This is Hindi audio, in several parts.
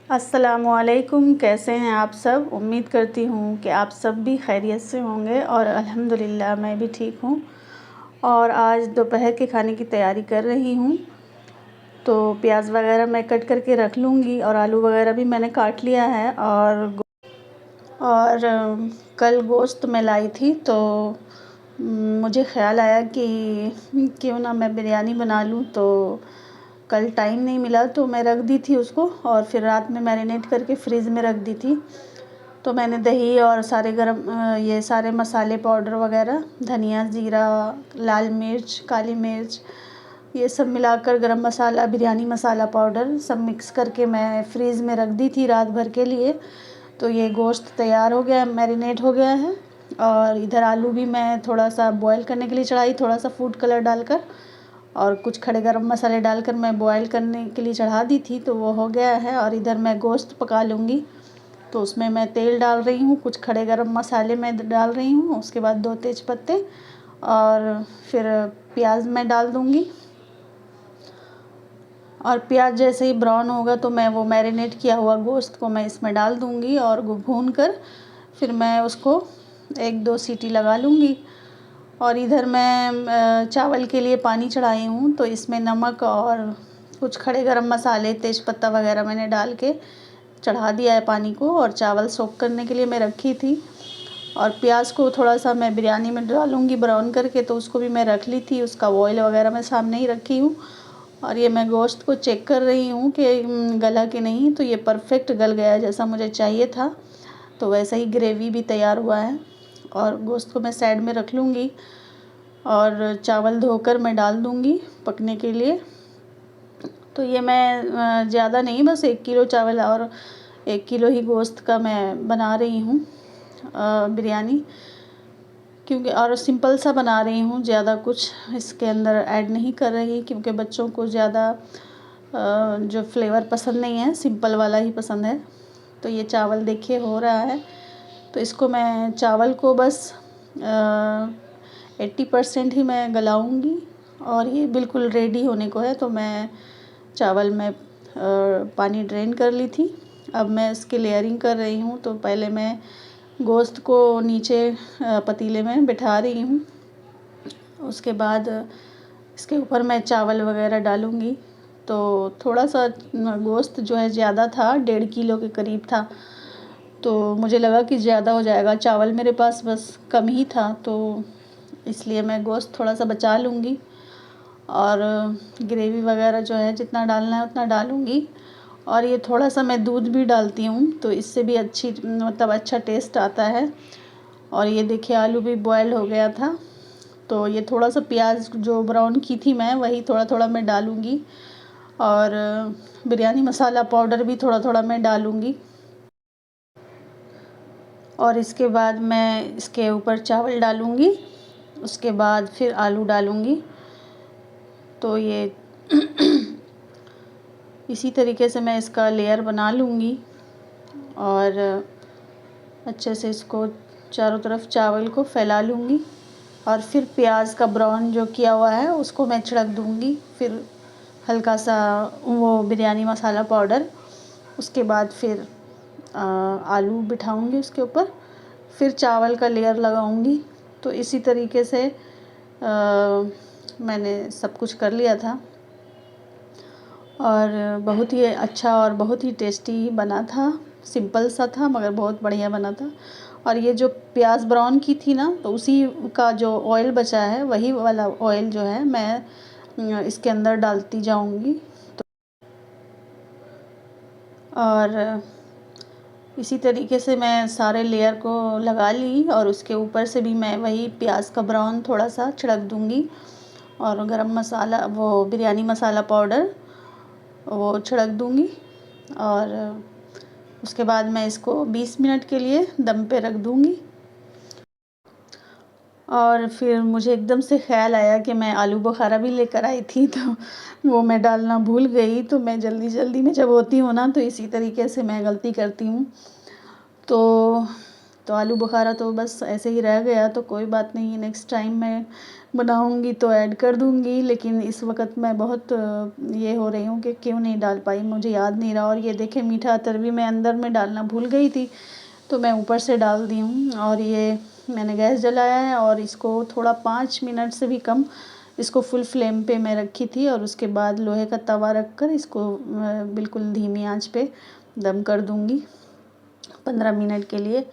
अस्सलामुअलैकुम। कैसे हैं आप सब? उम्मीद करती हूँ कि आप सब भी खैरियत से होंगे और अल्हम्दुलिल्लाह मैं भी ठीक हूँ। और आज दोपहर के खाने की तैयारी कर रही हूँ। तो प्याज वगैरह मैं कट करके रख लूँगी और आलू वगैरह भी मैंने काट लिया है। और कल गोश्त मैं लाई थी तो मुझे ख़्याल आया कि क्यों ना मैं बिरयानी बना लूँ। तो कल टाइम नहीं मिला तो मैं रख दी थी उसको और फिर रात में मैरिनेट करके फ्रिज में रख दी थी। तो मैंने दही और सारे ये सारे मसाले पाउडर वगैरह, धनिया, ज़ीरा, लाल मिर्च, काली मिर्च, ये सब मिलाकर गरम मसाला, बिरयानी मसाला पाउडर सब मिक्स करके मैं फ्रीज़ में रख दी थी रात भर के लिए। तो ये गोश्त तैयार हो गया, मैरिनेट हो गया है। और इधर आलू भी मैं थोड़ा सा बॉईल करने के लिए चढ़ाई, थोड़ा सा फूड कलर डालकर और कुछ खड़े गरम मसाले डालकर मैं बॉईल करने के लिए चढ़ा दी थी। तो वो हो गया है और इधर मैं गोश्त पका लूँगी। तो उसमें मैं तेल डाल रही हूँ, कुछ खड़े गरम मसाले मैं डाल रही हूँ, उसके बाद 2 तेज पत्ते और फिर प्याज मैं डाल दूँगी। और प्याज जैसे ही ब्राउन होगा तो मैं वो मैरिनेट किया हुआ गोश्त को मैं इसमें डाल दूँगी और भून कर फिर मैं उसको 1-2 सीटी लगा लूँगी। और इधर मैं चावल के लिए पानी चढ़ाई हूँ। तो इसमें नमक और कुछ खड़े गरम मसाले, तेज़पत्ता वगैरह मैंने डाल के चढ़ा दिया है पानी को और चावल सोक करने के लिए मैं रखी थी। और प्याज को थोड़ा सा मैं बिरयानी में डालूँगी ब्राउन करके, तो उसको भी मैं रख ली थी, उसका ऑयल वगैरह मैं सामने ही रखी हूँ। और ये मैं गोश्त को चेक कर रही हूँ कि गला कि नहीं। तो ये परफ़ेक्ट गल गया जैसा मुझे चाहिए था। तो वैसा ही ग्रेवी भी तैयार हुआ है और गोश्त को मैं साइड में रख लूँगी और चावल धोकर मैं डाल दूँगी पकने के लिए। तो ये मैं ज़्यादा नहीं, बस 1 किलो चावल और 1 किलो ही गोश्त का मैं बना रही हूँ बिरयानी, क्योंकि और सिंपल सा बना रही हूँ, ज़्यादा कुछ इसके अंदर ऐड नहीं कर रही क्योंकि बच्चों को ज़्यादा जो फ्लेवर पसंद नहीं है, सिंपल वाला ही पसंद है। तो ये चावल देखिए हो रहा है। तो इसको मैं चावल को बस 80% ही मैं गलाऊँगी और ये बिल्कुल रेडी होने को है। तो मैं चावल में पानी ड्रेन कर ली थी। अब मैं इसकी लेयरिंग कर रही हूँ। तो पहले मैं गोश्त को नीचे पतीले में बिठा रही हूँ, उसके बाद इसके ऊपर मैं चावल वगैरह डालूँगी। तो थोड़ा सा गोश्त जो है ज़्यादा था, 1.5 किलो के करीब था। तो मुझे लगा कि ज़्यादा हो जाएगा, चावल मेरे पास बस कम ही था, तो इसलिए मैं गोश्त थोड़ा सा बचा लूँगी और ग्रेवी वगैरह जो है जितना डालना है उतना डालूँगी। और ये थोड़ा सा मैं दूध भी डालती हूँ, तो इससे भी अच्छा टेस्ट आता है। और ये देखिए आलू भी बॉयल हो गया था। तो ये थोड़ा सा प्याज जो ब्राउन की थी मैं, वही थोड़ा-थोड़ा मैं डालूँगी और बिरयानी मसाला पाउडर भी थोड़ा-थोड़ा मैं डालूँगी। और इसके बाद मैं इसके ऊपर चावल डालूँगी, उसके बाद फिर आलू डालूँगी। तो ये इसी तरीके से मैं इसका लेयर बना लूँगी और अच्छे से इसको चारों तरफ चावल को फैला लूँगी। और फिर प्याज का ब्राउन जो किया हुआ है उसको मैं छिड़क दूँगी, फिर हल्का सा वो बिरयानी मसाला पाउडर, उसके बाद फिर आलू बिठाऊँगी उसके ऊपर, फिर चावल का लेयर लगाऊँगी। तो इसी तरीके से मैंने सब कुछ कर लिया था और बहुत ही अच्छा और बहुत ही टेस्टी बना था। सिंपल सा था मगर बहुत बढ़िया बना था। और ये जो प्याज ब्राउन की थी ना, तो उसी का जो ऑयल बचा है वही वाला ऑयल जो है मैं इसके अंदर डालती जाऊंगी। तो और इसी तरीके से मैं सारे लेयर को लगा ली और उसके ऊपर से भी मैं वही प्याज का ब्राउन थोड़ा सा छिड़क दूंगी और गरम मसाला, वो बिरयानी मसाला पाउडर, वो छिड़क दूंगी। और उसके बाद मैं इसको 20 मिनट के लिए दम पे रख दूंगी। और फिर मुझे एकदम से ख़्याल आया कि मैं आलू बुखारा भी लेकर आई थी, तो वो मैं डालना भूल गई। तो मैं जल्दी में जब होती हूँ ना, तो इसी तरीके से मैं गलती करती हूँ। तो तो आलू बुखारा तो बस ऐसे ही रह गया, तो कोई बात नहीं, नेक्स्ट टाइम मैं बनाऊंगी तो ऐड कर दूंगी। लेकिन इस वक्त मैं बहुत ये हो रही हूँ कि क्यों नहीं डाल पाई, मुझे याद नहीं रहा। और ये देखें, मीठा अतर भी मैं अंदर में डालना भूल गई थी, तो मैं ऊपर से डाल दी हूँ। और ये मैंने गैस जलाया है और इसको थोड़ा 5 मिनट से भी कम इसको फुल फ्लेम पे मैं रखी थी, और उसके बाद लोहे का तवा रख कर इसको बिल्कुल धीमी आंच पे दम कर दूंगी 15 मिनट के लिए।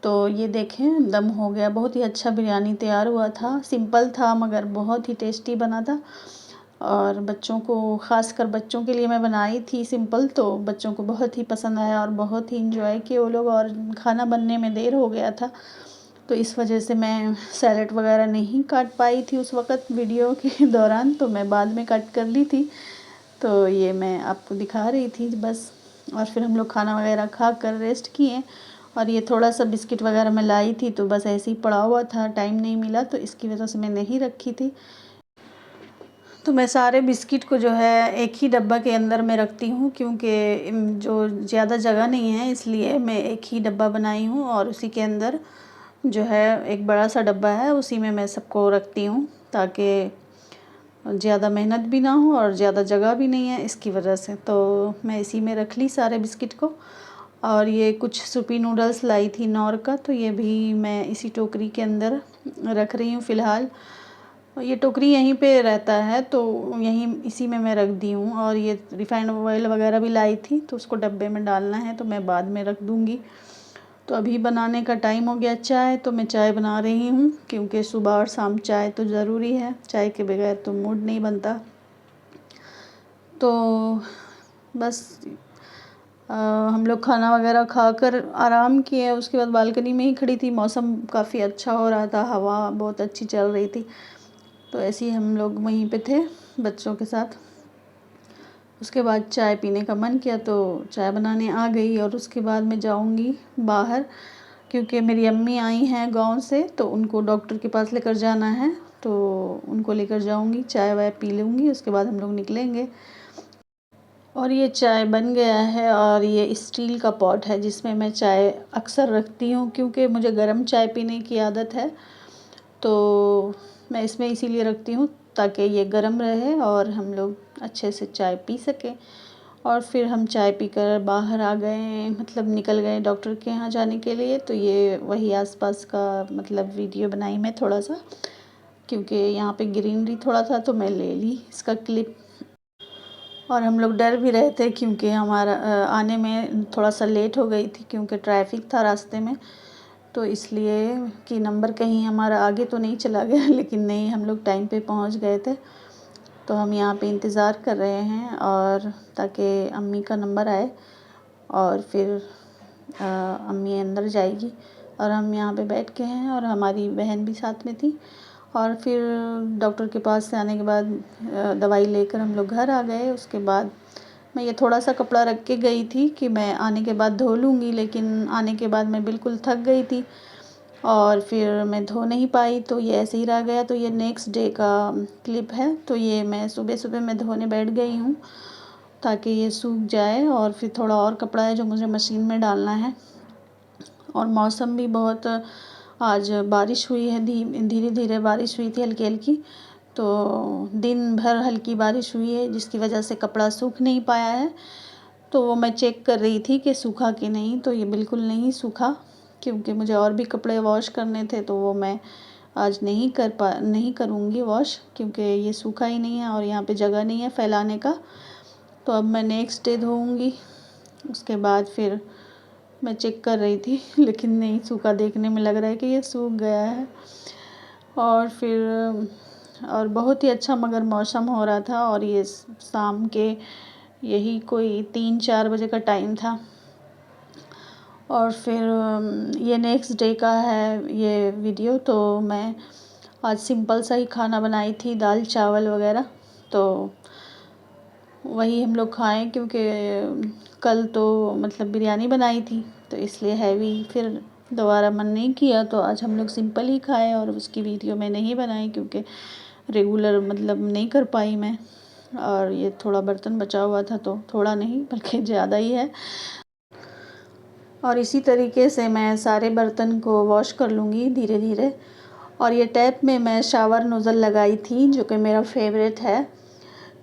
तो ये देखें, दम हो गया। बहुत ही अच्छा बिरयानी तैयार हुआ था, सिंपल था मगर बहुत ही टेस्टी बना था। और बच्चों को, ख़ासकर बच्चों के लिए मैं बनाई थी सिंपल, तो बच्चों को बहुत ही पसंद आया और बहुत ही इंजॉय किए वो लोग। और खाना बनने में देर हो गया था, तो इस वजह से मैं सैलेड वगैरह नहीं काट पाई थी उस वक़्त वीडियो के दौरान, तो मैं बाद में कट कर ली थी। तो ये मैं आपको दिखा रही थी बस। और फिर हम लोग खाना वगैरह खा कर रेस्ट किए। और ये थोड़ा सा बिस्किट वगैरह मैं लाई थी, तो बस ऐसे ही पड़ा हुआ था, टाइम नहीं मिला, तो इसकी वजह से मैं नहीं रखी थी। तो मैं सारे बिस्किट को जो है एक ही डब्बा के अंदर में रखती हूँ, क्योंकि जो ज़्यादा जगह नहीं है, इसलिए मैं एक ही डब्बा बनाई हूँ। और उसी के अंदर जो है एक बड़ा सा डब्बा है, उसी में मैं सबको रखती हूँ, ताकि ज़्यादा मेहनत भी ना हो और ज़्यादा जगह भी नहीं है इसकी वजह से। तो मैं इसी में रख ली सारे बिस्किट को। और ये कुछ सूपी नूडल्स लाई थी नौर का, तो ये भी मैं इसी टोकरी के अंदर रख रही हूँ फ़िलहाल। ये टोकरी यहीं पे रहता है, तो यहीं इसी में मैं रख दी हूँ। और ये रिफ़ाइंड ऑयल वगैरह भी लाई थी, तो उसको डब्बे में डालना है, तो मैं बाद में रख दूँगी। तो अभी बनाने का टाइम हो गया चाय, तो मैं चाय बना रही हूँ, क्योंकि सुबह और शाम चाय तो ज़रूरी है, चाय के बगैर तो मूड नहीं बनता। तो बस हम लोग खाना वगैरह खाकर आराम किए, उसके बाद बालकनी में ही खड़ी थी। मौसम काफ़ी अच्छा हो रहा था, हवा बहुत अच्छी चल रही थी, तो ऐसे ही हम लोग वहीं पे थे बच्चों के साथ। उसके बाद चाय पीने का मन किया, तो चाय बनाने आ गई। और उसके बाद मैं जाऊंगी बाहर, क्योंकि मेरी अम्मी आई हैं गांव से, तो उनको डॉक्टर के पास लेकर जाना है, तो उनको लेकर जाऊंगी, चाय वाय पी लूँगी, उसके बाद हम लोग निकलेंगे। और ये चाय बन गया है, और ये स्टील का पॉट है जिसमें मैं चाय अक्सर रखती हूँ, क्योंकि मुझे गर्म चाय पीने की आदत है, तो मैं इसमें इसीलिए रखती हूँ ताकि ये गर्म रहे और हम लोग अच्छे से चाय पी सकें। और फिर हम चाय पीकर बाहर आ गए, मतलब निकल गए डॉक्टर के यहाँ जाने के लिए। तो ये वही आसपास का मतलब वीडियो बनाई मैं थोड़ा सा, क्योंकि यहाँ पे ग्रीनरी थोड़ा था, तो मैं ले ली इसका क्लिप। और हम लोग डर भी रहे थे, क्योंकि हमारा आने में थोड़ा सा लेट हो गई थी, क्योंकि ट्रैफिक था रास्ते में, तो इसलिए कि नंबर कहीं हमारा आगे तो नहीं चला गया। लेकिन नहीं, हम लोग टाइम पे पहुंच गए थे। तो हम यहाँ पे इंतज़ार कर रहे हैं, और ताकि अम्मी का नंबर आए, और फिर अम्मी अंदर जाएगी, और हम यहाँ पे बैठ के हैं, और हमारी बहन भी साथ में थी। और फिर डॉक्टर के पास से आने के बाद दवाई लेकर हम लोग घर आ गए। उसके बाद मैं ये थोड़ा सा कपड़ा रख के गई थी कि मैं आने के बाद धो लूँगी, लेकिन आने के बाद मैं बिल्कुल थक गई थी, और फिर मैं धो नहीं पाई, तो ये ऐसे ही रह गया। तो ये नेक्स्ट डे का क्लिप है। तो ये मैं सुबह सुबह मैं धोने बैठ गई हूँ, ताकि ये सूख जाए। और फिर थोड़ा और कपड़ा है जो मुझे मशीन में डालना है। और मौसम भी बहुत, आज बारिश हुई है, धीरे धीरे बारिश हुई थी, हल्की हल्की। तो दिन भर हल्की बारिश हुई है, जिसकी वजह से कपड़ा सूख नहीं पाया है। तो वो मैं चेक कर रही थी कि सूखा कि नहीं, तो ये बिल्कुल नहीं सूखा, क्योंकि मुझे और भी कपड़े वॉश करने थे, तो वो मैं आज नहीं करूँगी वॉश, क्योंकि ये सूखा ही नहीं है और यहाँ पे जगह नहीं है फैलाने का। तो अब मैं नेक्स्ट डे धोऊँगी। उसके बाद फिर मैं चेक कर रही थी, लेकिन नहीं सूखा, देखने में लग रहा है कि ये सूख गया है। और फिर और बहुत ही अच्छा मगर मौसम हो रहा था, और ये शाम के यही कोई 3-4 बजे का टाइम था। और फिर ये नेक्स्ट डे का है ये वीडियो। तो मैं आज सिंपल सा ही खाना बनाई थी, दाल चावल वगैरह, तो वही हम लोग खाएं, क्योंकि कल तो मतलब बिरयानी बनाई थी, तो इसलिए हैवी फिर दोबारा मन नहीं किया। तो आज हम लोग सिंपल ही खाए, और उसकी वीडियो मैं नहीं बनाई, क्योंकि रेगुलर मतलब नहीं कर पाई मैं। और ये थोड़ा बर्तन बचा हुआ था, तो थोड़ा नहीं बल्कि ज़्यादा ही है। और इसी तरीके से मैं सारे बर्तन को वॉश कर लूँगी धीरे धीरे। और ये टैप में मैं शावर नोज़ल लगाई थी जो कि मेरा फेवरेट है,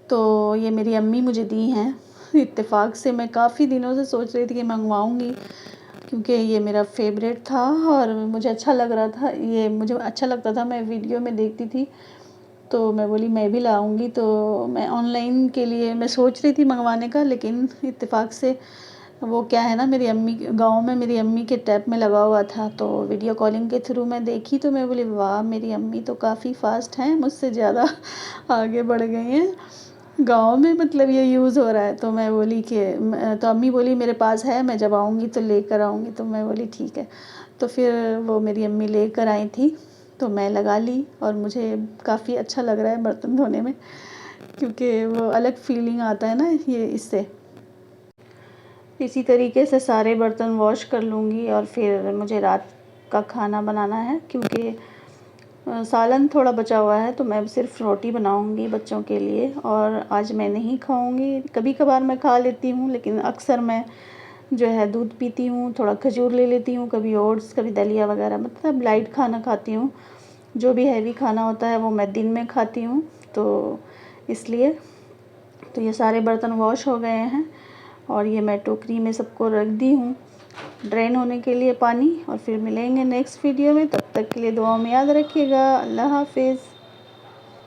तो ये मेरी अम्मी मुझे दी हैं इत्तेफाक से। मैं काफ़ी दिनों से सोच रही थी कि मंगवाऊँगी, क्योंकि ये मेरा फेवरेट था और मुझे अच्छा लग रहा था, ये मुझे अच्छा लगता था, मैं वीडियो में देखती थी तो मैं बोली मैं भी लाऊंगी। तो मैं ऑनलाइन के लिए मैं सोच रही थी मंगवाने का, लेकिन इत्तेफाक से वो क्या है ना, मेरी अम्मी गाँव में मेरी अम्मी के टैप में लगा हुआ था, तो वीडियो कॉलिंग के थ्रू मैं देखी तो मैं बोली वाह, मेरी अम्मी तो काफ़ी फ़ास्ट हैं, मुझसे ज़्यादा आगे बढ़ गई हैं, गाँव में मतलब ये यूज़ हो रहा है। तो मैं बोली कि तो अम्मी बोली मेरे पास है, मैं जब आऊँगी तो लेकर आऊँगी। तो मैं बोली ठीक है। तो फिर वो मेरी अम्मी लेकर आई थी, तो मैं लगा ली और मुझे काफ़ी अच्छा लग रहा है बर्तन धोने में, क्योंकि वो अलग फीलिंग आता है ना ये इससे। इसी तरीके से सारे बर्तन वॉश कर लूँगी और फिर मुझे रात का खाना बनाना है, क्योंकि सालन थोड़ा बचा हुआ है, तो मैं अब सिर्फ रोटी बनाऊँगी बच्चों के लिए। और आज मैं नहीं खाऊँगी, कभी कभार मैं खा लेती हूँ, लेकिन अक्सर मैं जो है दूध पीती हूँ, थोड़ा खजूर ले लेती हूँ, कभी ओट्स, कभी दलिया वगैरह, मतलब लाइट खाना खाती हूँ। जो भी हैवी खाना होता है वो मैं दिन में खाती हूँ, तो इसलिए। तो ये सारे बर्तन वॉश हो गए हैं और ये मैं टोकरी में सबको रख दी हूँ ड्रेन होने के लिए पानी। और फिर मिलेंगे नेक्स्ट वीडियो में, तब तक के लिए दुआओं में याद रखिएगा। अल्लाह हाफिज़।